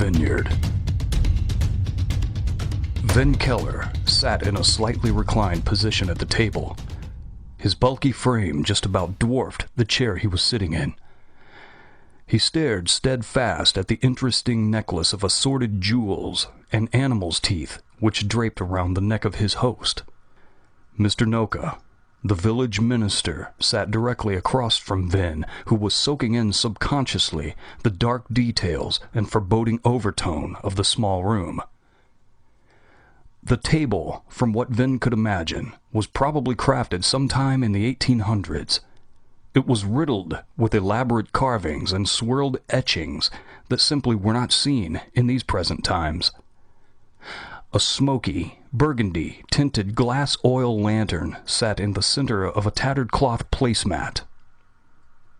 Vineyard. Ven Kellar sat in a slightly reclined position at the table. His bulky frame just about dwarfed the chair he was sitting in. He stared steadfast at the interesting necklace of assorted jewels and animals' teeth which draped around the neck of his host. Mr. Noka, the village minister, sat directly across from Ven, who was soaking in subconsciously the dark details and foreboding overtone of the small room. The table, from what Ven could imagine, was probably crafted sometime in the 1800s. It was riddled with elaborate carvings and swirled etchings that simply were not seen in these present times. A smoky, burgundy-tinted glass oil lantern sat in the center of a tattered cloth placemat.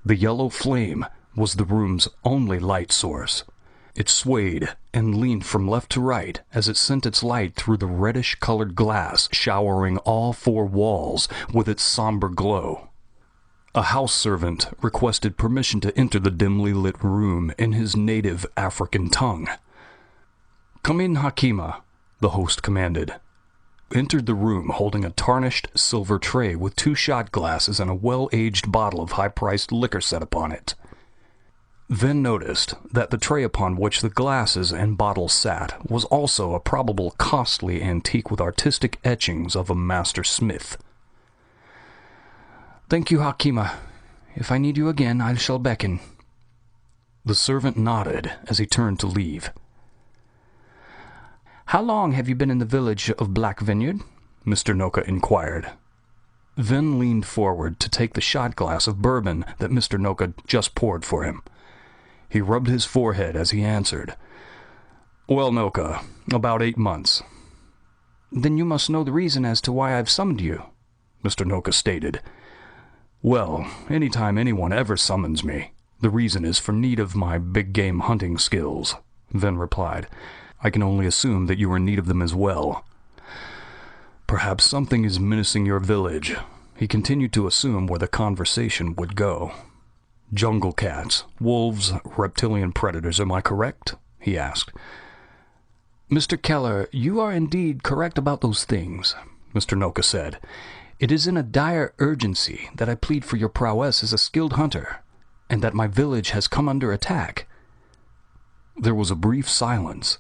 The yellow flame was the room's only light source. It swayed and leaned from left to right as it sent its light through the reddish-colored glass, showering all four walls with its somber glow. A house servant requested permission to enter the dimly lit room in his native African tongue. "Come in, Hakima," the host commanded. Entered the room holding a tarnished silver tray with 2 shot glasses and a well-aged bottle of high-priced liquor set upon it. Ven noticed that the tray upon which the glasses and bottles sat was also a probable costly antique with artistic etchings of a master smith. "Thank you, Hakima. If I need you again, I shall beckon." The servant nodded as he turned to leave. "How long have you been in the village of Black Vineyard?" Mr. Noka inquired. Ven leaned forward to take the shot glass of bourbon that Mr. Noka just poured for him. He rubbed his forehead as he answered. "Well, Noka, about 8 months." "Then you must know the reason as to why I've summoned you," Mr. Noka stated. "Well, anytime anyone ever summons me, the reason is for need of my big game hunting skills," Ven replied. "I can only assume that you are in need of them as well. Perhaps something is menacing your village." He continued to assume where the conversation would go. "Jungle cats, wolves, reptilian predators, am I correct?" he asked. "Mr. Kellar, you are indeed correct about those things," Mr. Noka said. "It is in a dire urgency that I plead for your prowess as a skilled hunter, and that my village has come under attack." There was a brief silence.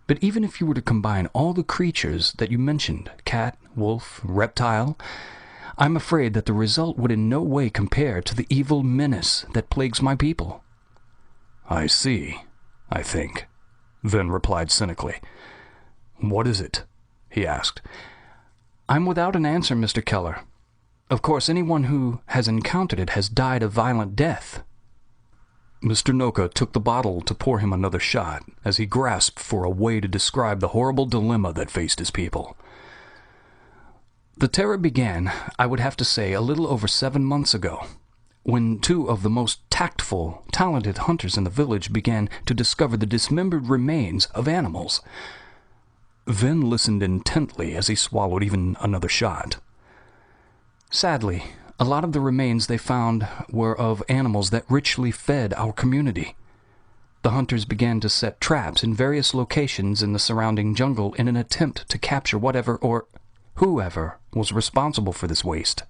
"But even if you were to combine all the creatures that you mentioned, cat, wolf, reptile, I'm afraid that the result would in no way compare to the evil menace that plagues my people." "I see, I think," Ven replied cynically. "What is it?" he asked. "I'm without an answer, Mr. Kellar. Of course, anyone who has encountered it has died a violent death." Mr. Noka took the bottle to pour him another shot as he grasped for a way to describe the horrible dilemma that faced his people. "The terror began, I would have to say, a little over 7 months ago, when 2 of the most tactful, talented hunters in the village began to discover the dismembered remains of animals." Ven listened intently as he swallowed even another shot. "Sadly, a lot of the remains they found were of animals that richly fed our community. The hunters began to set traps in various locations in the surrounding jungle in an attempt to capture whatever or whoever was responsible for this waste,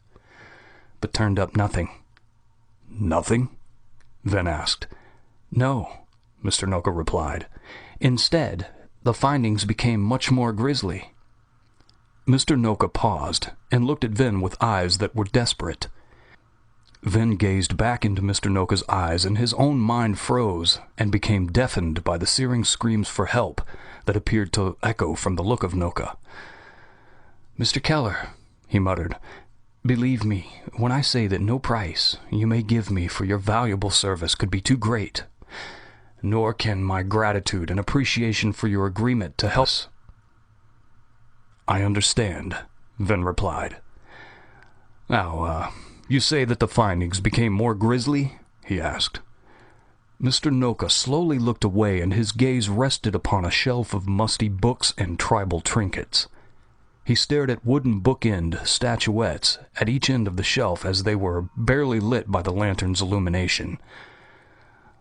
but turned up nothing." "Nothing?" Ven asked. "No," Mr. Noka replied. "Instead, the findings became much more grisly." Mr. Noka paused and looked at Ven with eyes that were desperate. Ven gazed back into Mr. Noka's eyes, and his own mind froze and became deafened by the searing screams for help that appeared to echo from the look of Noka. "Mr. Kellar," he muttered, "believe me when I say that no price you may give me for your valuable service could be too great, nor can my gratitude and appreciation for your agreement to help us." "I understand," Ven replied. "Now, you say that the findings became more grisly?" he asked. Mr. Noka slowly looked away, and his gaze rested upon a shelf of musty books and tribal trinkets. He stared at wooden bookend statuettes at each end of the shelf as they were barely lit by the lantern's illumination.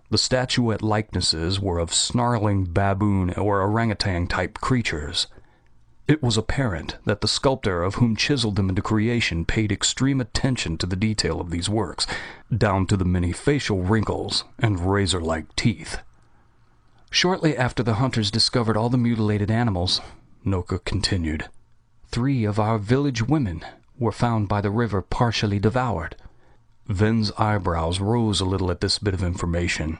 The statuette likenesses were of snarling baboon or orangutan-type creatures. It was apparent that the sculptor of whom chiseled them into creation paid extreme attention to the detail of these works, down to the many facial wrinkles and razor-like teeth. "Shortly after the hunters discovered all the mutilated animals," Noka continued, "3 of our village women were found by the river partially devoured." Ven's eyebrows rose a little at this bit of information.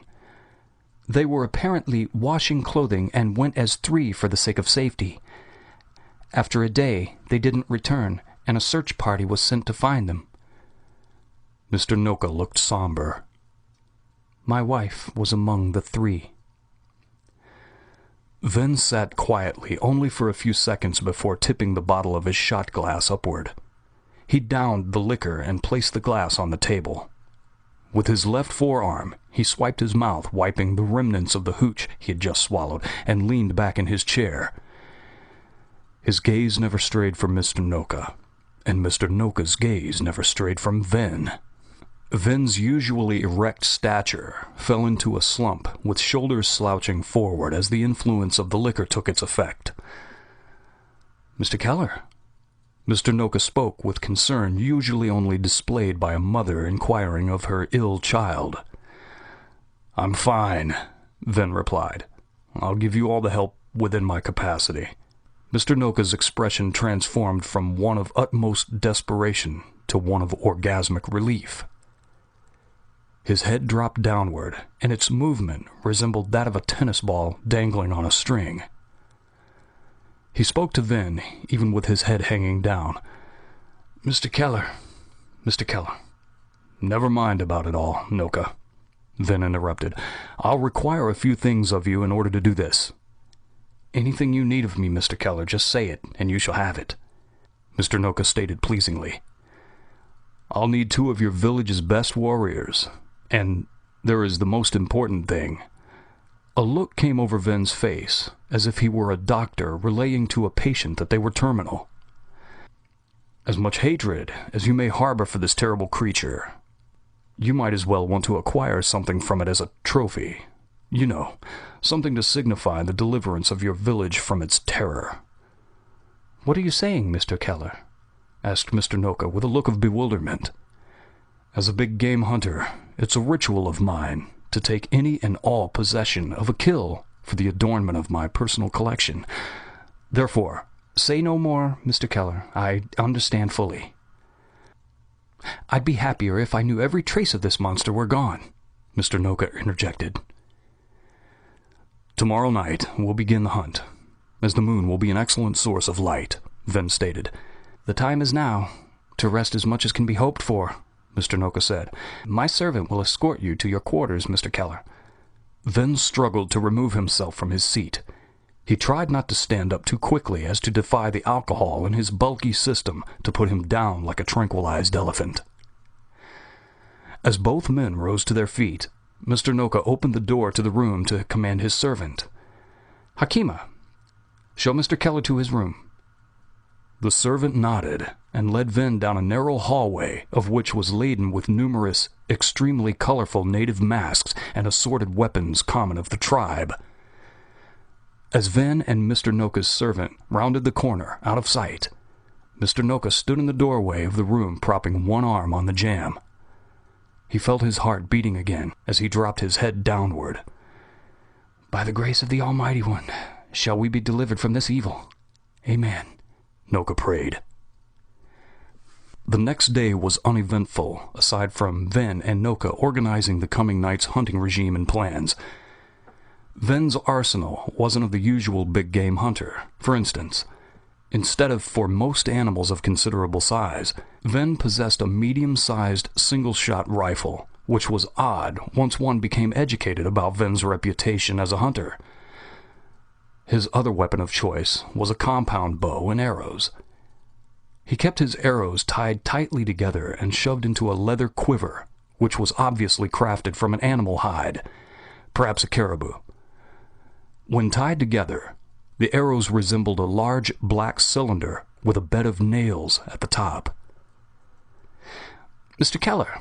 "They were apparently washing clothing and went as 3 for the sake of safety. After a day, they didn't return, and a search party was sent to find them." Mr. Noka looked somber. "My wife was among the 3. Ven sat quietly only for a few seconds before tipping the bottle of his shot glass upward. He downed the liquor and placed the glass on the table. With his left forearm, he swiped his mouth, wiping the remnants of the hooch he had just swallowed, and leaned back in his chair. His gaze never strayed from Mr. Noka, and Mr. Noka's gaze never strayed from Ven. Ven's usually erect stature fell into a slump, with shoulders slouching forward as the influence of the liquor took its effect. "Mr. Kellar?" Mr. Noka spoke with concern usually only displayed by a mother inquiring of her ill child. "I'm fine," Ven replied. "I'll give you all the help within my capacity." Mr. Noka's expression transformed from one of utmost desperation to one of orgasmic relief. His head dropped downward, and its movement resembled that of a tennis ball dangling on a string. He spoke to Ven, even with his head hanging down. Mr. Kellar. "Never mind about it all, Noka," Ven interrupted. "I'll require a few things of you in order to do this." "Anything you need of me, Mr. Kellar, just say it, and you shall have it," Mr. Noka stated pleasingly. "I'll need 2 of your village's best warriors, and there is the most important thing." A look came over Ven's face, as if he were a doctor relaying to a patient that they were terminal. "As much hatred as you may harbor for this terrible creature, you might as well want to acquire something from it as a trophy. You know, something to signify the deliverance of your village from its terror." "What are you saying, Mr. Kellar?" asked Mr. Noka with a look of bewilderment. "As a big game hunter, it's a ritual of mine to take any and all possession of a kill for the adornment of my personal collection. Therefore, say no more, Mr. Kellar. I understand fully." "I'd be happier if I knew every trace of this monster were gone," Mr. Noka interjected. "Tomorrow night we'll begin the hunt, as the moon will be an excellent source of light," Ven stated. "The time is now to rest as much as can be hoped for," Mr. Noka said. "My servant will escort you to your quarters, Mr. Kellar." Ven struggled to remove himself from his seat. He tried not to stand up too quickly as to defy the alcohol in his bulky system to put him down like a tranquilized elephant. As both men rose to their feet, Mr. Noka opened the door to the room to command his servant. "Hakima, show Mr. Kellar to his room." The servant nodded and led Ven down a narrow hallway, of which was laden with numerous, extremely colorful native masks and assorted weapons common of the tribe. As Ven and Mr. Noka's servant rounded the corner, out of sight, Mr. Noka stood in the doorway of the room, propping one arm on the jamb. He felt his heart beating again as he dropped his head downward. "By the grace of the Almighty One, shall we be delivered from this evil. Amen," Noka prayed. The next day was uneventful, aside from Ven and Noka organizing the coming night's hunting regime and plans. Ven's arsenal wasn't of the usual big game hunter. For instance, instead of for most animals of considerable size, Ven possessed a medium-sized single-shot rifle, which was odd once one became educated about Ven's reputation as a hunter. His other weapon of choice was a compound bow and arrows. He kept his arrows tied tightly together and shoved into a leather quiver, which was obviously crafted from an animal hide, perhaps a caribou. When tied together, the arrows resembled a large black cylinder with a bed of nails at the top. "Mr. Kellar,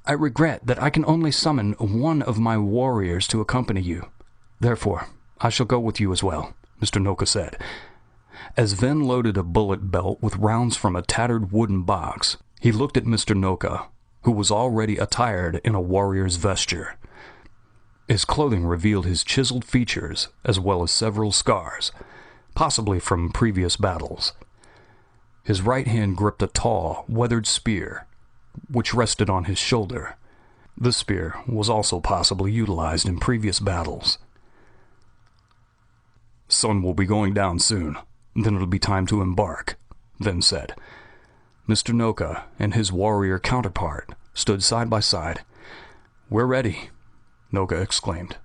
I regret that I can only summon one of my warriors to accompany you. Therefore, I shall go with you as well," Mr. Noka said. As Ven loaded a bullet belt with rounds from a tattered wooden box, he looked at Mr. Noka, who was already attired in a warrior's vesture. His clothing revealed his chiseled features as well as several scars, possibly from previous battles. His right hand gripped a tall, weathered spear, which rested on his shoulder. This spear was also possibly utilized in previous battles. "Sun will be going down soon. Then it'll be time to embark," Ven said. Mr. Noka and his warrior counterpart stood side by side. "We're ready," Noka exclaimed.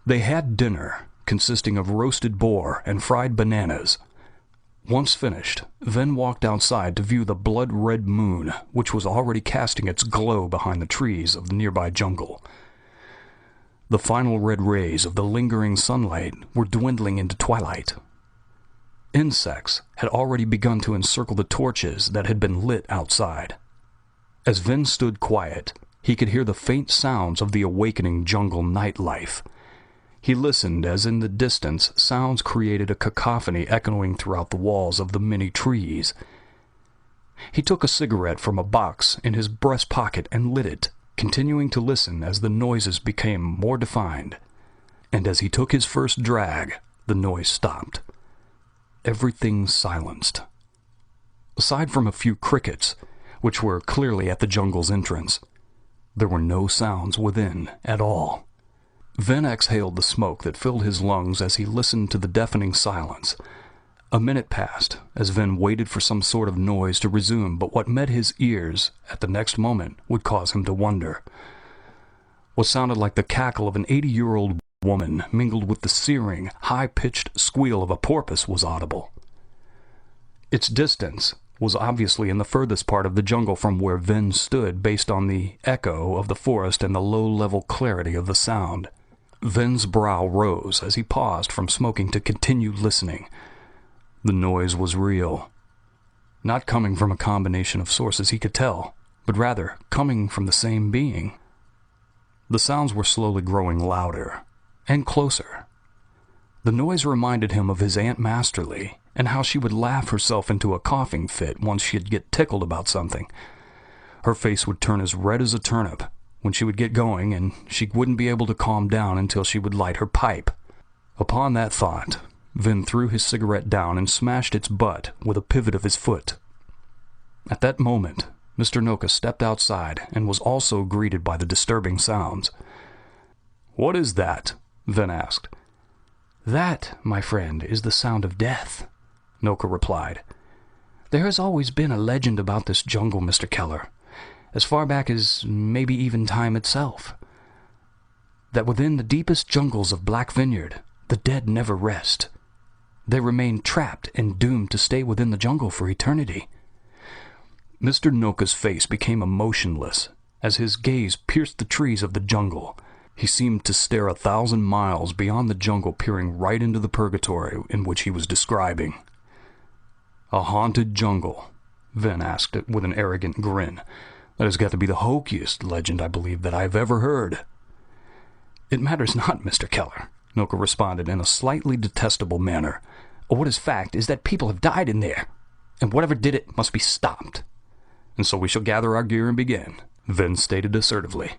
They had dinner, consisting of roasted boar and fried bananas. Once finished, Ven walked outside to view the blood-red moon, which was already casting its glow behind the trees of the nearby jungle. The final red rays of the lingering sunlight were dwindling into twilight. Insects had already begun to encircle the torches that had been lit outside. As Ven stood quiet, he could hear the faint sounds of the awakening jungle nightlife. He listened as in the distance sounds created a cacophony echoing throughout the walls of the many trees. He took a cigarette from a box in his breast pocket and lit it, continuing to listen as the noises became more defined. And as he took his first drag, the noise stopped. Everything silenced. Aside from a few crickets, which were clearly at the jungle's entrance, there were no sounds within at all. Ven exhaled the smoke that filled his lungs as he listened to the deafening silence. A minute passed as Ven waited for some sort of noise to resume, but what met his ears at the next moment would cause him to wonder. What sounded like the cackle of an 80-year-old woman mingled with the searing, high-pitched squeal of a porpoise was audible. Its distance was obviously in the furthest part of the jungle from where Ven stood based on the echo of the forest and the low-level clarity of the sound. Ven's brow rose as he paused from smoking to continue listening. The noise was real. Not coming from a combination of sources he could tell, but rather coming from the same being. The sounds were slowly growing louder and closer. The noise reminded him of his Aunt Masterly and how she would laugh herself into a coughing fit once she'd get tickled about something. Her face would turn as red as a turnip when she would get going, and she wouldn't be able to calm down until she would light her pipe. Upon that thought, Ven threw his cigarette down and smashed its butt with a pivot of his foot. At that moment, Mr. Noka stepped outside and was also greeted by the disturbing sounds. "What is that?" Ven asked. "That, my friend, is the sound of death," Noka replied. "There has always been a legend about this jungle, Mr. Kellar, as far back as maybe even time itself, that within the deepest jungles of Black Vineyard, the dead never rest. They remain trapped and doomed to stay within the jungle for eternity." Mr. Noka's face became emotionless as his gaze pierced the trees of the jungle. He seemed to stare 1,000 miles beyond the jungle, peering right into the purgatory in which he was describing. "A haunted jungle?" Ven asked it with an arrogant grin. "That has got to be the hokiest legend, I believe, that I have ever heard." "It matters not, Mr. Kellar," Noka responded in a slightly detestable manner. "What is fact is that people have died in there, and whatever did it must be stopped. And so we shall gather our gear and begin," Ven stated assertively.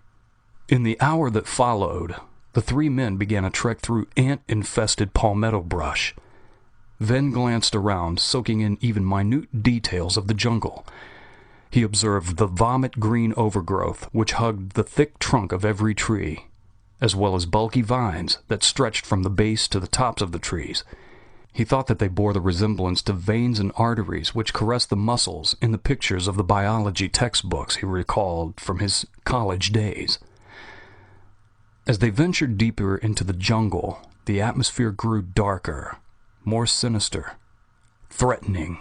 In the hour that followed, the three men began a trek through ant-infested palmetto brush. Ven glanced around, soaking in even minute details of the jungle. He observed the vomit-green overgrowth which hugged the thick trunk of every tree, as well as bulky vines that stretched from the base to the tops of the trees. He thought that they bore the resemblance to veins and arteries which caressed the muscles in the pictures of the biology textbooks he recalled from his college days. As they ventured deeper into the jungle, the atmosphere grew darker, more sinister, threatening.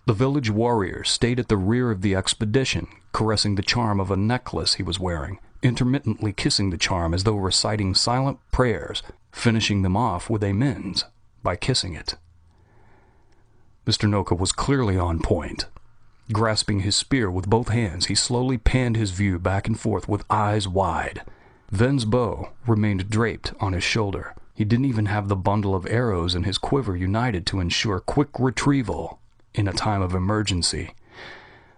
The village warrior stayed at the rear of the expedition, caressing the charm of a necklace he was wearing, intermittently kissing the charm as though reciting silent prayers, finishing them off with amens by kissing it. Mr. Noka was clearly on point. Grasping his spear with both hands, he slowly panned his view back and forth with eyes wide. Ven's bow remained draped on his shoulder. He didn't even have the bundle of arrows in his quiver united to ensure quick retrieval in a time of emergency.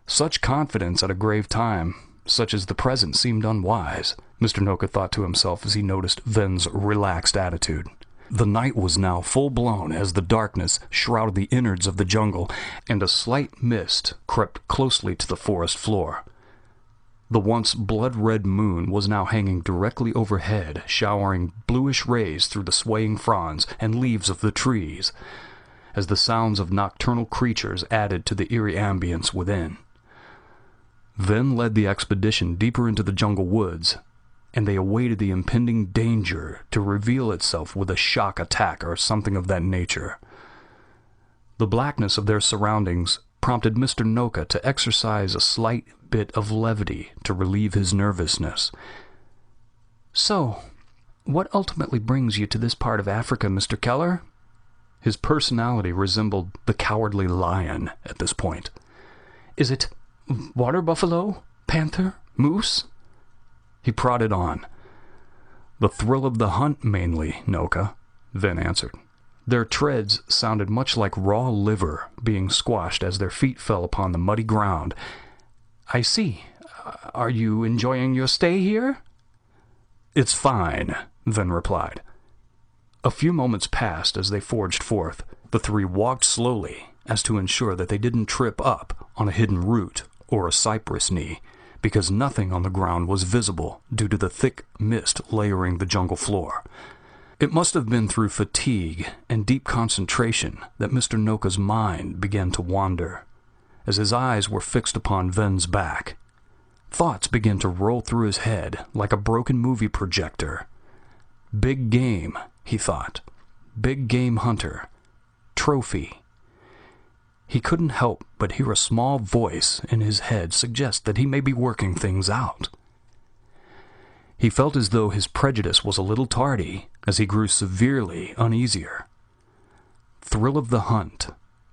Such confidence at a grave time, such as the present, seemed unwise, Mr. Noka thought to himself as he noticed Ven's relaxed attitude. The night was now full-blown as the darkness shrouded the innards of the jungle, and a slight mist crept closely to the forest floor. The once blood-red moon was now hanging directly overhead, showering bluish rays through the swaying fronds and leaves of the trees, as the sounds of nocturnal creatures added to the eerie ambience within. Ven led the expedition deeper into the jungle woods, and they awaited the impending danger to reveal itself with a shock attack or something of that nature. The blackness of their surroundings prompted Mr. Noka to exercise a slight bit of levity to relieve his nervousness. "So, what ultimately brings you to this part of Africa, Mr. Kellar?" His personality resembled the cowardly lion at this point. "Is it water buffalo? Panther? Moose?" He prodded on. "The thrill of the hunt, mainly, Noka," Ven answered. Their treads sounded much like raw liver being squashed as their feet fell upon the muddy ground. "I see. Are you enjoying your stay here?" "It's fine," Ven replied. A few moments passed as they forged forth. The three walked slowly as to ensure that they didn't trip up on a hidden root or a cypress knee, because nothing on the ground was visible due to the thick mist layering the jungle floor. It must have been through fatigue and deep concentration that Mr. Noka's mind began to wander, as his eyes were fixed upon Ven's back. Thoughts began to roll through his head like a broken movie projector. Big game, he thought. Big game hunter. Trophy. He couldn't help but hear a small voice in his head suggest that he may be working things out. He felt as though his prejudice was a little tardy as he grew severely uneasier. Thrill of the hunt.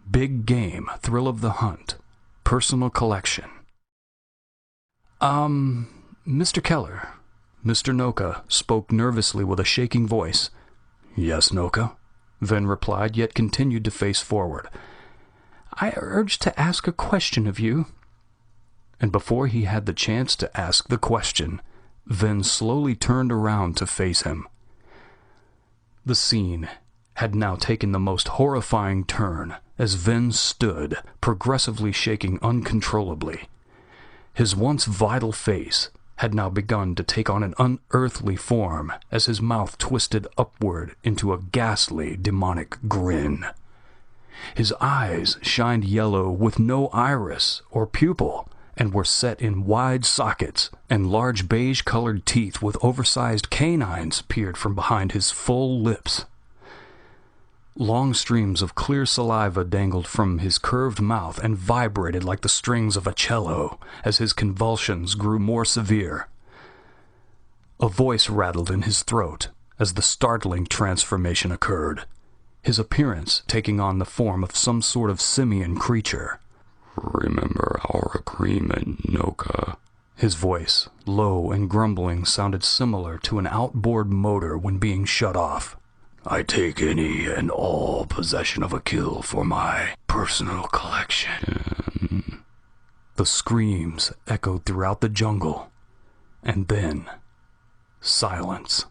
Big game, thrill of the hunt. Personal collection. Mr. Kellar." Mr. Noka spoke nervously with a shaking voice. "Yes, Noka," Ven replied, yet continued to face forward. "I urge to ask a question of you." And before he had the chance to ask the question, Ven slowly turned around to face him. The scene had now taken the most horrifying turn as Ven stood, progressively shaking uncontrollably. His once vital face had now begun to take on an unearthly form as his mouth twisted upward into a ghastly, demonic grin. His eyes shined yellow with no iris or pupil and were set in wide sockets, and large beige-colored teeth with oversized canines peered from behind his full lips. Long streams of clear saliva dangled from his curved mouth and vibrated like the strings of a cello as his convulsions grew more severe. A voice rattled in his throat as the startling transformation occurred, his appearance taking on the form of some sort of simian creature. "Remember our agreement, Noka." His voice, low and grumbling, sounded similar to an outboard motor when being shut off. "I take any and all possession of a kill for my personal collection." The screams echoed throughout the jungle, and then silence.